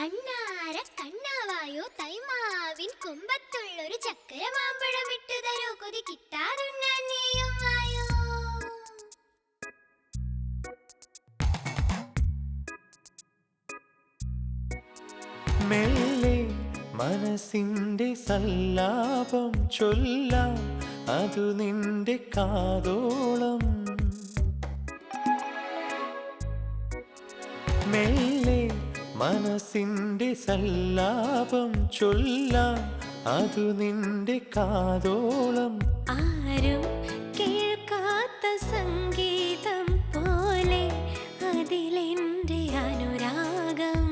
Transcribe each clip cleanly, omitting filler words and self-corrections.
അണ്ണാര കണ്ണാവായോ തൈമാവിൻ കൊമ്പത്തുള്ളൊരു ചക്കര മാമ്പഴം ഇട്ടു തരൂ കൊതി കിട്ടാതുണ്ണാൻ നീയും വായോ. മെല്ലെ മനസ്സിന്റെ സല്ലാപം ചൊല്ലാം, അതു നിന്റെ കാതോളം. മെല്ലെ മനസ്സിന്റെ സല്ലാപം ചൊല്ലാം, അതു നിന്റെ കാതോളം. ആരും കേൾക്കാത്ത സംഗീതം പോലെ അതിലെന്റെ അനുരാഗം.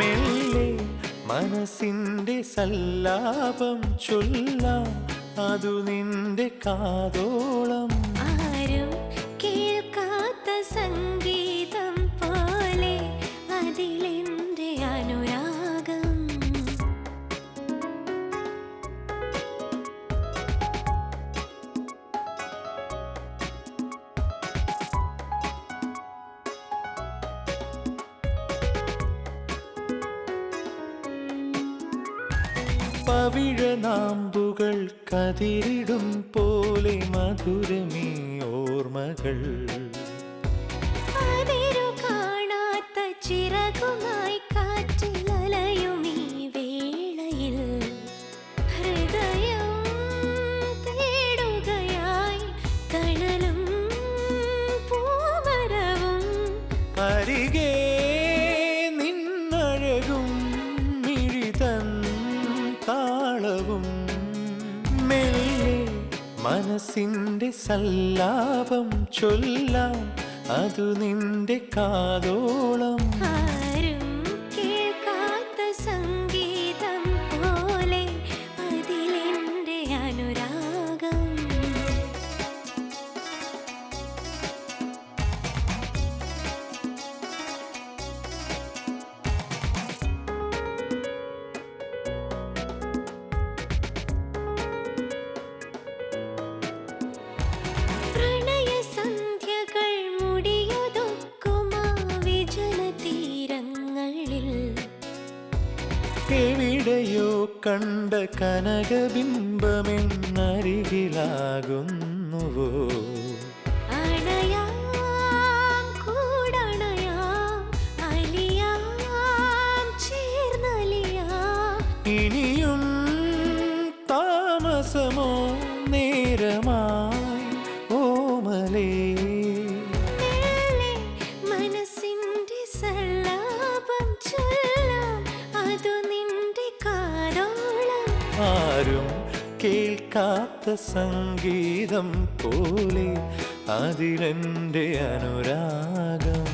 മെല്ലെ മനസ്സിന്റെ സല്ലാപം ചൊല്ലാം, അതു നിന്റെ കാതോളം. ആരും കേൾക്കാത്ത സംഗീതം പോലെ അതിലെന്റെ അനുരാഗം. പവിഴനാമ്പുകൾ കതിരിടും പോലെ മധുരമീ ഓർമ്മകൾ. അതിരു കാണാത്ത ചിറകുമായി കാറ്റിലലയും ഈ വേളയിൽ ഹൃദയം തേടുകയായി തണലും പൂമരവും. അരികെ നിന്നഴകും മിഴിതൻ താളവും. മെല്ലെ മനസ്സിന്റെ സല്ലാപം ചൊല്ലാം, അതു നിന്റെ കാതോളം. ആരും കേൾക്കാത്ത സംഗീതം പോലെ അതിലെന്റെ അനുരാഗം. പ്രണയസന്ധ്യകൾ മുടിയൊതുക്കുമാ വിജന തീരങ്ങളിൽ. എവിടെയോ കണ്ട കനകബിംബമെന്നരികിലാകുന്നുവോ. അണയാം കൂടണയാം അലിയാം ചേർന്നലിയാം. ഇനിയും താമസമോ നേരമായി ഓമലേ. മെല്ലെ മനസ്സിന്റെ സല്ലാപം ചൊല്ലാം, അതു നിന്റെ കാതോളം. ആരും കേൾക്കാത്ത സംഗീതം പോലെ അതിലെന്റെ അനുരാഗം.